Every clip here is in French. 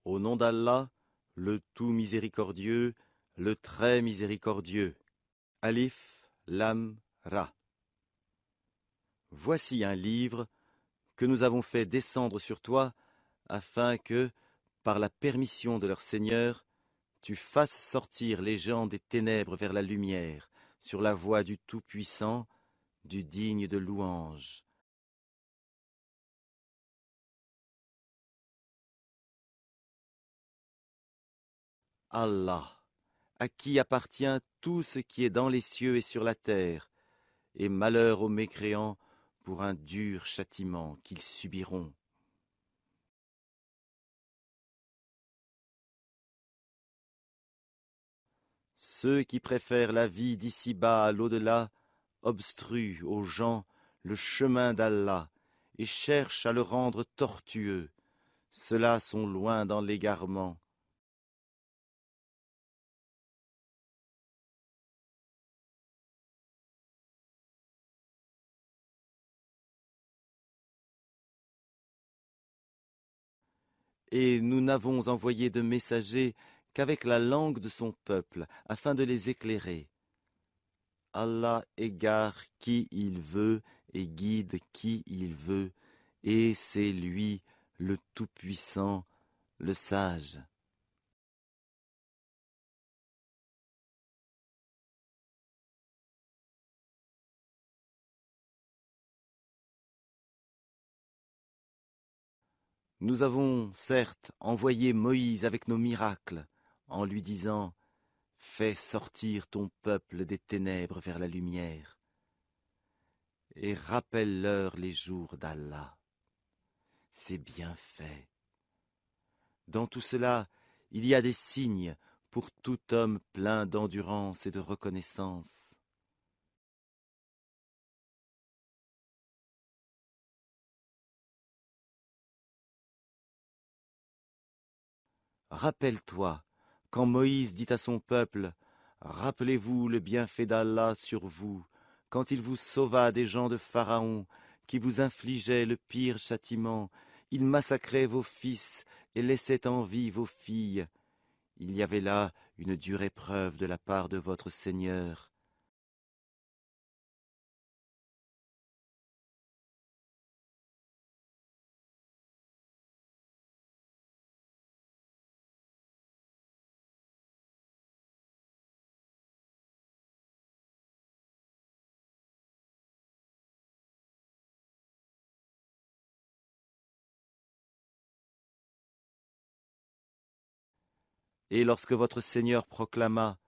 Au nom d'Allah, le tout miséricordieux, le très miséricordieux. Alif, Lam, Ra. Voici un livre que nous avons fait descendre sur toi, afin que, par la permission de leur Seigneur, tu fasses sortir les gens des ténèbres vers la lumière, sur la voie du Tout-Puissant, du digne de louange. Allah, à qui appartient tout ce qui est dans les cieux et sur la terre, et malheur aux mécréants pour un dur châtiment qu'ils subiront. Ceux qui préfèrent la vie d'ici-bas à l'au-delà obstruent aux gens le chemin d'Allah et cherchent à le rendre tortueux. Ceux-là sont loin dans l'égarement. Et nous n'avons envoyé de messagers qu'avec la langue de son peuple, afin de les éclairer. Allah égare qui il veut et guide qui il veut, et c'est lui le Tout-Puissant, le Sage. Nous avons, certes, envoyé Moïse avec nos miracles, en lui disant « Fais sortir ton peuple des ténèbres vers la lumière, et rappelle-leur les jours d'Allah. » C'est bien fait. Dans tout cela, il y a des signes pour tout homme plein d'endurance et de reconnaissance. Rappelle-toi, quand Moïse dit à son peuple « Rappelez-vous le bienfait d'Allah sur vous, quand il vous sauva des gens de Pharaon, qui vous infligeaient le pire châtiment, il massacrait vos fils et laissait en vie vos filles. Il y avait là une dure épreuve de la part de votre Seigneur. » Et lorsque votre Seigneur proclama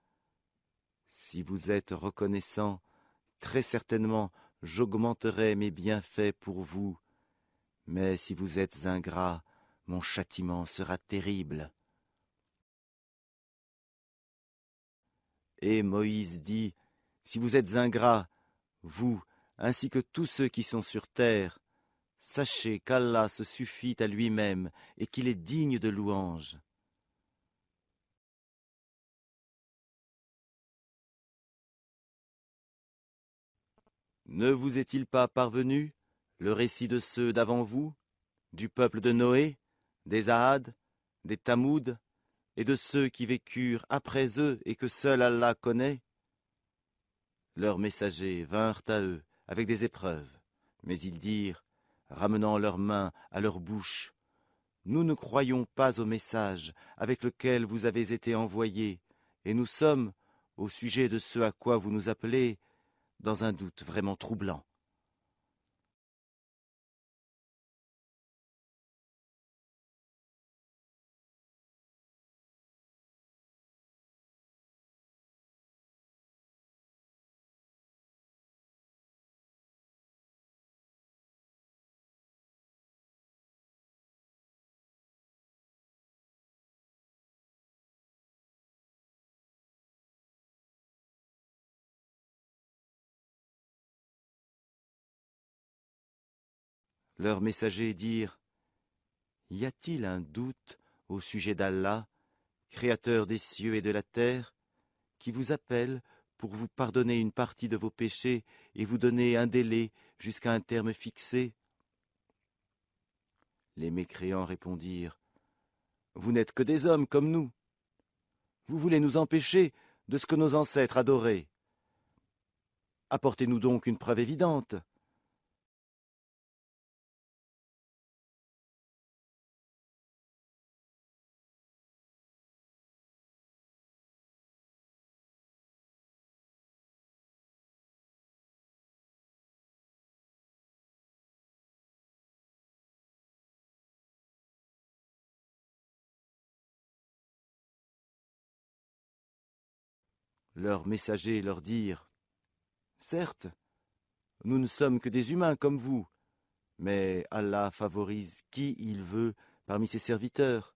« Si vous êtes reconnaissant, très certainement j'augmenterai mes bienfaits pour vous, mais si vous êtes ingrats, mon châtiment sera terrible. » Et Moïse dit, « Si vous êtes ingrats, vous, ainsi que tous ceux qui sont sur terre, sachez qu'Allah se suffit à lui-même et qu'il est digne de louange. » Ne vous est-il pas parvenu le récit de ceux d'avant vous, du peuple de Noé, des Ahad, des Tamoud, et de ceux qui vécurent après eux et que seul Allah connaît? Leurs messagers vinrent à eux avec des épreuves, mais ils dirent, ramenant leurs mains à leur bouche, « Nous ne croyons pas au message avec lequel vous avez été envoyés, et nous sommes, au sujet de ce à quoi vous nous appelez, dans un doute vraiment troublant. » Leurs messagers dirent, « Y a-t-il un doute au sujet d'Allah, créateur des cieux et de la terre, qui vous appelle pour vous pardonner une partie de vos péchés et vous donner un délai jusqu'à un terme fixé ?» Les mécréants répondirent, Vous n'êtes que des hommes comme nous. Vous voulez nous empêcher de ce que nos ancêtres adoraient. Apportez-nous donc une preuve évidente. » Leurs messagers leur dirent : « Certes, nous ne sommes que des humains comme vous, mais Allah favorise qui il veut parmi ses serviteurs.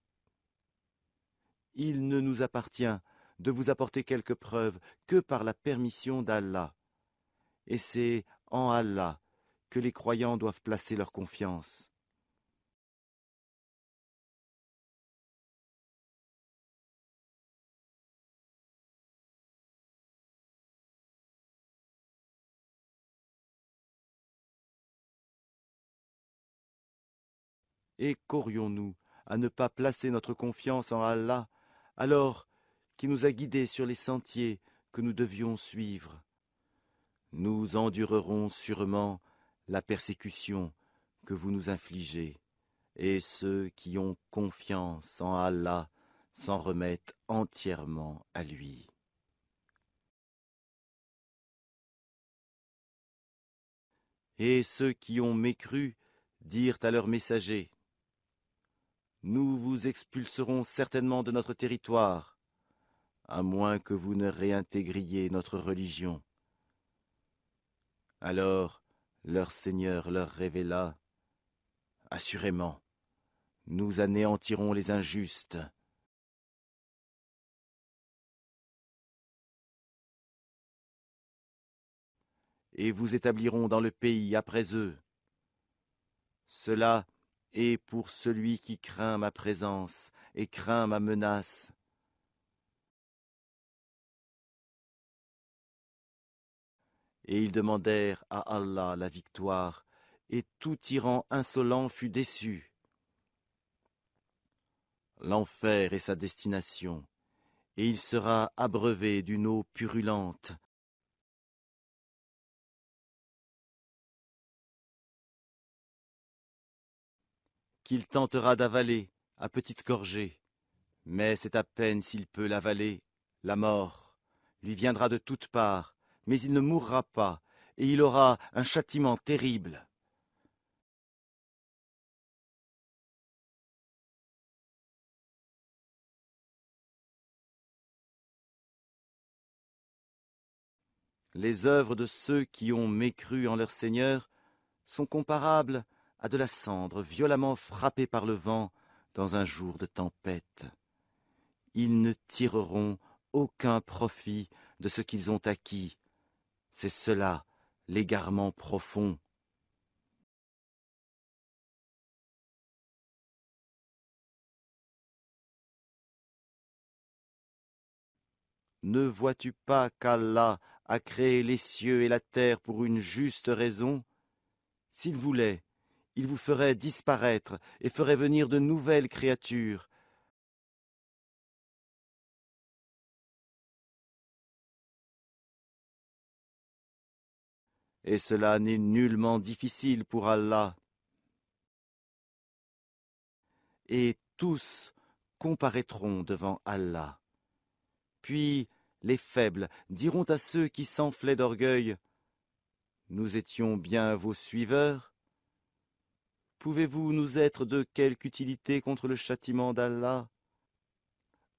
Il ne nous appartient de vous apporter quelque preuve que par la permission d'Allah. Et c'est en Allah que les croyants doivent placer leur confiance. » Et qu'aurions-nous à ne pas placer notre confiance en Allah, alors qui nous a guidés sur les sentiers que nous devions suivre? Nous endurerons sûrement la persécution que vous nous infligez, et ceux qui ont confiance en Allah s'en remettent entièrement à lui. Et ceux qui ont mécru dirent à leurs messagers : « Nous vous expulserons certainement de notre territoire, à moins que vous ne réintégriez notre religion. » Alors leur Seigneur leur révéla : « Assurément, nous anéantirons les injustes. » Et vous établirons dans le pays après eux. Cela est pour celui qui craint ma présence et craint ma menace. Et ils demandèrent à Allah la victoire, et tout tyran insolent fut déçu. L'enfer est sa destination, et il sera abreuvé d'une eau purulente. Qu'il tentera d'avaler à petite gorgée, mais c'est à peine s'il peut l'avaler, la mort lui viendra de toutes parts, mais il ne mourra pas, et il aura un châtiment terrible. Les œuvres de ceux qui ont mécru en leur Seigneur sont comparables à de la cendre violemment frappée par le vent dans un jour de tempête. Ils ne tireront aucun profit de ce qu'ils ont acquis. C'est cela, l'égarement profond. Ne vois-tu pas qu'Allah a créé les cieux et la terre pour une juste raison? S'il voulait, il vous ferait disparaître et ferait venir de nouvelles créatures. Et cela n'est nullement difficile pour Allah. Et tous comparaîtront devant Allah. Puis les faibles diront à ceux qui s'enflaient d'orgueil : « Nous étions bien vos suiveurs. Pouvez-vous nous être de quelque utilité contre le châtiment d'Allah ?»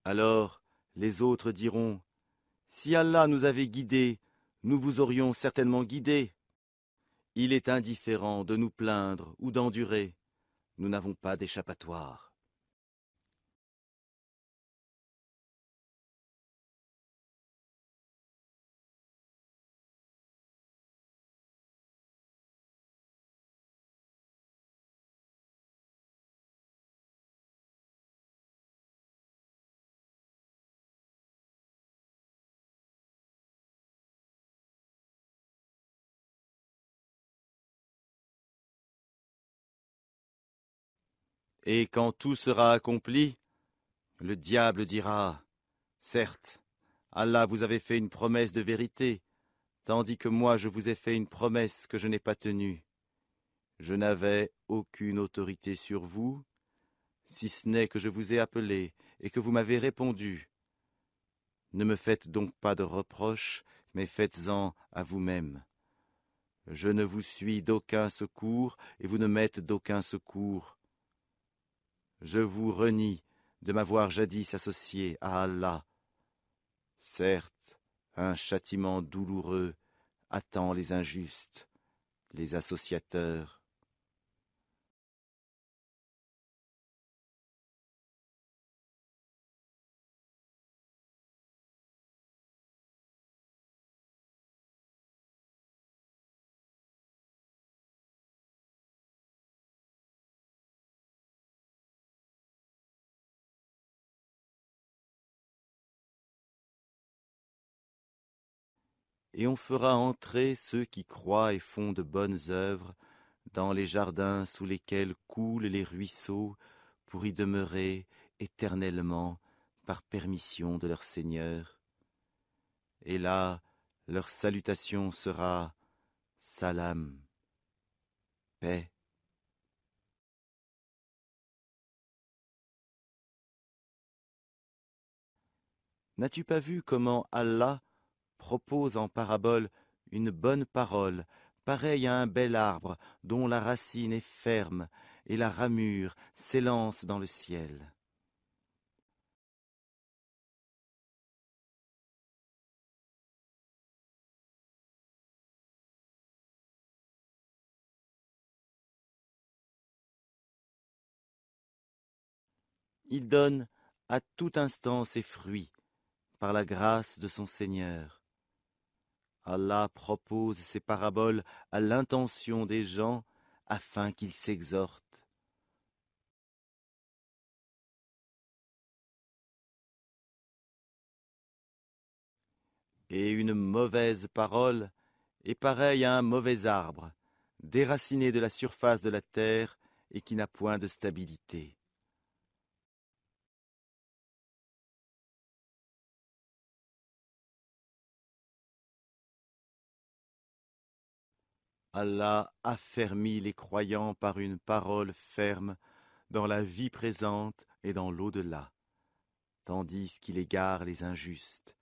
Alors les autres diront : « Si Allah nous avait guidés, nous vous aurions certainement guidés. Il est indifférent de nous plaindre ou d'endurer. Nous n'avons pas d'échappatoire. » Et quand tout sera accompli, Le diable dira, certes, Allah vous avait fait une promesse de vérité, tandis que moi je vous ai fait une promesse que je n'ai pas tenue. Je n'avais aucune autorité sur vous, si ce n'est que je vous ai appelé et que vous m'avez répondu. Ne me faites donc pas de reproches, mais faites-en à vous-même. Je ne vous suis d'aucun secours, et vous ne m'êtes d'aucun secours. Je vous renie de m'avoir jadis associé à Allah. Certes, un châtiment douloureux attend les injustes, les associateurs. Et on fera entrer ceux qui croient et font de bonnes œuvres dans les jardins sous lesquels coulent les ruisseaux pour y demeurer éternellement par permission de leur Seigneur. Et là, leur salutation sera Salam, paix. N'as-tu pas vu comment Allah propose en parabole une bonne parole, pareille à un bel arbre dont la racine est ferme et la ramure s'élance dans le ciel? Il donne à tout instant ses fruits par la grâce de son Seigneur. Allah propose ces paraboles à l'intention des gens afin qu'ils s'exhortent. Et une mauvaise parole est pareille à un mauvais arbre, déraciné de la surface de la terre et qui n'a point de stabilité. Allah affermit les croyants par une parole ferme dans la vie présente et dans l'au-delà, tandis qu'il égare les injustes,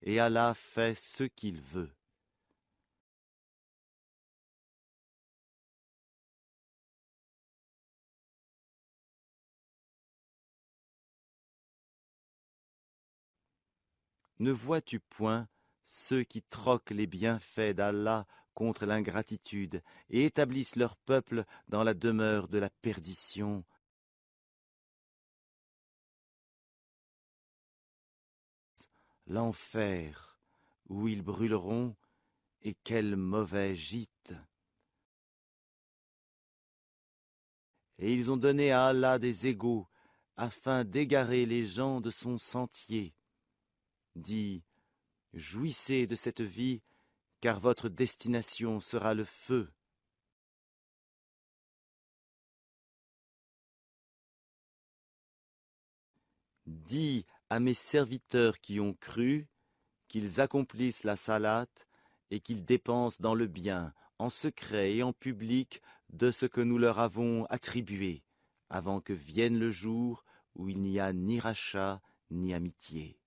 et Allah fait ce qu'il veut. Ne vois-tu point ceux qui troquent les bienfaits d'Allah contre l'ingratitude et établissent leur peuple dans la demeure de la perdition, l'enfer, où ils brûleront, et quel mauvais gîte! Et ils ont donné à Allah des égaux, afin d'égarer les gens de son sentier. Dis, jouissez de cette vie, car votre destination sera le feu. Dis à mes serviteurs qui ont cru, qu'ils accomplissent la salate et qu'ils dépensent dans le bien, en secret et en public, de ce que nous leur avons attribué, avant que vienne le jour où il n'y a ni rachat ni amitié.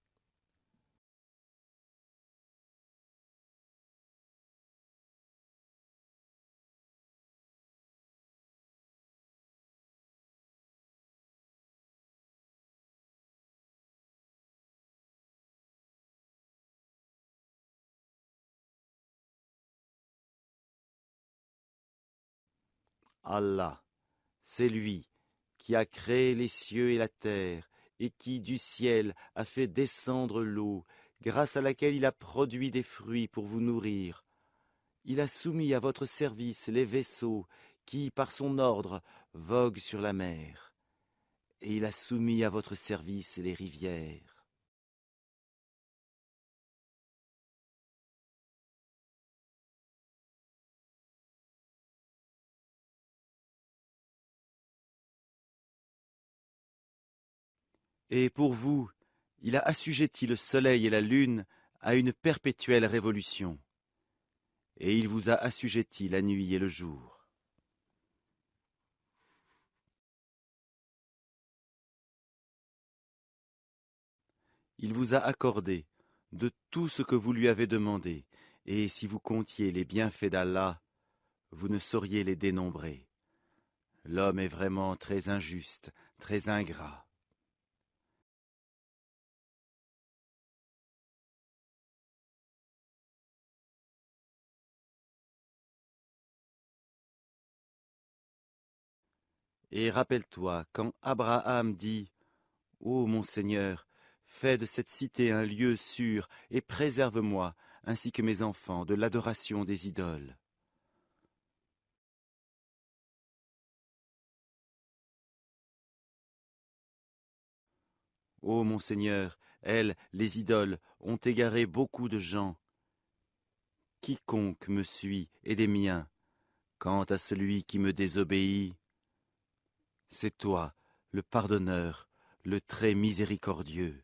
Allah, c'est lui qui a créé les cieux et la terre, et qui du ciel a fait descendre l'eau, grâce à laquelle il a produit des fruits pour vous nourrir. Il a soumis à votre service les vaisseaux qui, par son ordre, voguent sur la mer, et il a soumis à votre service les rivières. Et pour vous, il a assujetti le soleil et la lune à une perpétuelle révolution. Et il vous a assujetti la nuit et le jour. Il vous a accordé de tout ce que vous lui avez demandé, et si vous comptiez les bienfaits d'Allah, vous ne sauriez les dénombrer. L'homme est vraiment très injuste, très ingrat. Et rappelle-toi, quand Abraham dit « Ô mon Seigneur, fais de cette cité un lieu sûr et préserve-moi, ainsi que mes enfants, de l'adoration des idoles. » Ô mon Seigneur, elles, les idoles, ont égaré beaucoup de gens. Quiconque me suit est des miens. Quant à celui qui me désobéit, c'est toi, le pardonneur, le très miséricordieux.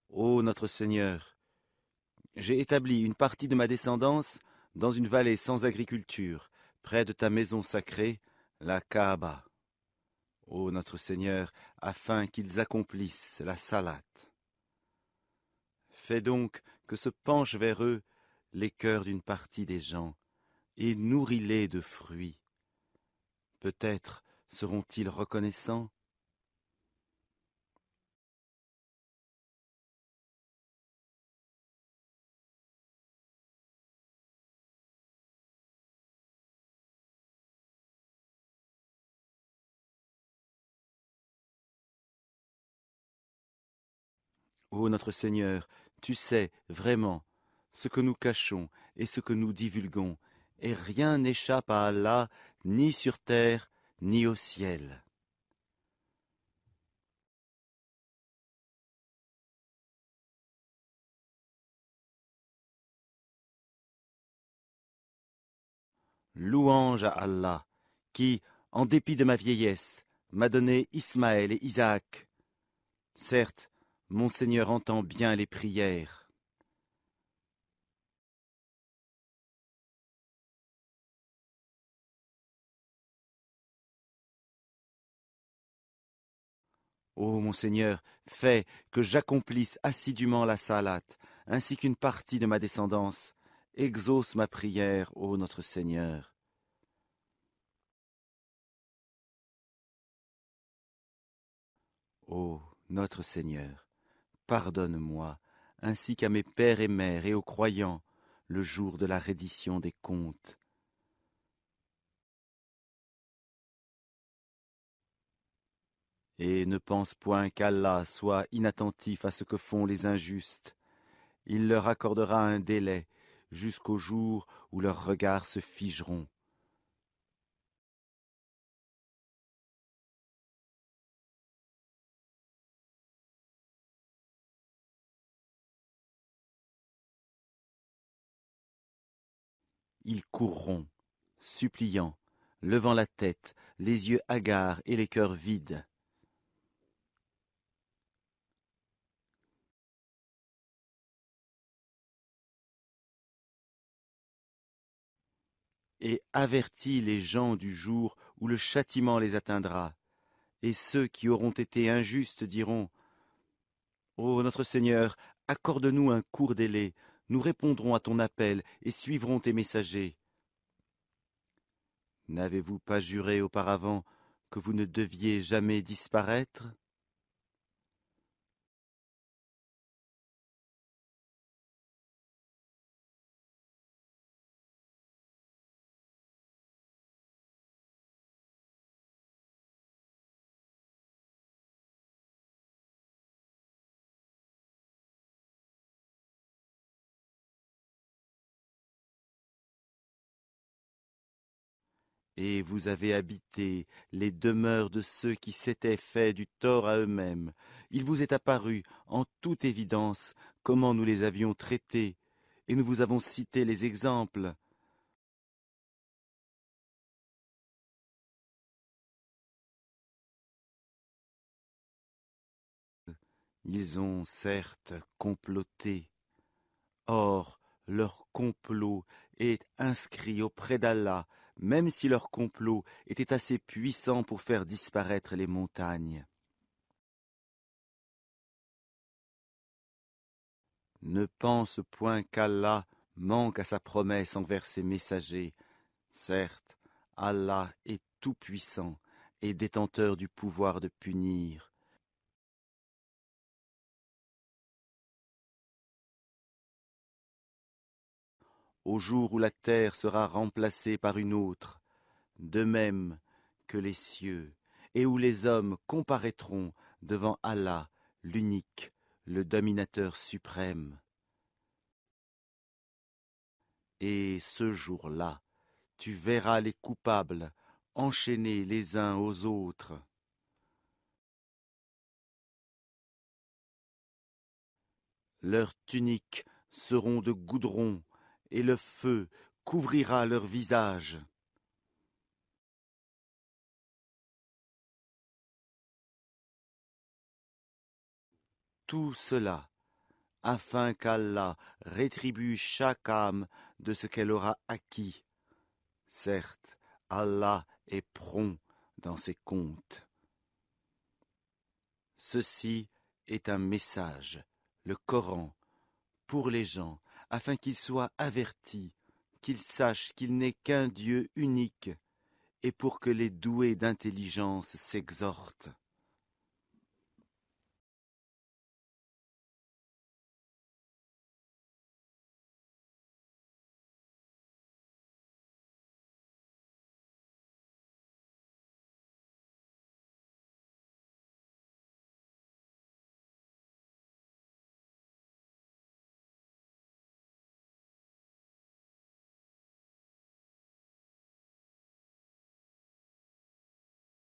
Ô notre Seigneur, j'ai établi une partie de ma descendance dans une vallée sans agriculture, près de ta maison sacrée, la Kaaba. Ô notre Seigneur, afin qu'ils accomplissent la salate. Fais donc que se penchent vers eux les cœurs d'une partie des gens, et nourris-les de fruits. Peut-être seront-ils reconnaissants. Ô notre Seigneur, tu sais vraiment ce que nous cachons et ce que nous divulguons, et rien n'échappe à Allah, ni sur terre, ni au ciel. Louange à Allah, qui, en dépit de ma vieillesse, m'a donné Ismaël et Isaac. Certes, mon Seigneur entend bien les prières. Ô mon Seigneur, fais que j'accomplisse assidûment la salate, ainsi qu'une partie de ma descendance. Exauce ma prière, ô notre Seigneur. Ô notre Seigneur, pardonne-moi, ainsi qu'à mes pères et mères et aux croyants, le jour de la reddition des comptes. Et ne pense point qu'Allah soit inattentif à ce que font les injustes. Il leur accordera un délai jusqu'au jour où leurs regards se figeront. Ils courront, suppliants, levant la tête, les yeux hagards et les cœurs vides. Et avertis les gens du jour où le châtiment les atteindra. Et ceux qui auront été injustes diront, Ô notre Seigneur, accorde-nous un court délai, nous répondrons à ton appel et suivrons tes messagers. N'avez-vous pas juré auparavant que vous ne deviez jamais disparaître? Et vous avez habité les demeures de ceux qui s'étaient fait du tort à eux-mêmes. Il vous est apparu, en toute évidence, comment nous les avions traités, et nous vous avons cité les exemples. Ils ont certes comploté. Or, leur complot est inscrit auprès d'Allah, même si leur complot était assez puissant pour faire disparaître les montagnes. Ne pense point qu'Allah manque à sa promesse envers ses messagers. Certes, Allah est tout-puissant et détenteur du pouvoir de punir. Au jour où la terre sera remplacée par une autre, de même que les cieux, et où les hommes comparaîtront devant Allah, l'unique, le dominateur suprême. Et ce jour-là, tu verras les coupables enchaînés les uns aux autres. Leurs tuniques seront de goudron, et le feu couvrira leurs visages. Tout cela, afin qu'Allah rétribue chaque âme de ce qu'elle aura acquis. Certes, Allah est prompt dans ses comptes. Ceci est un message, le Coran, pour les gens, afin qu'ils soient avertis, qu'ils sachent qu'il n'est qu'un Dieu unique, et pour que les doués d'intelligence s'exhortent.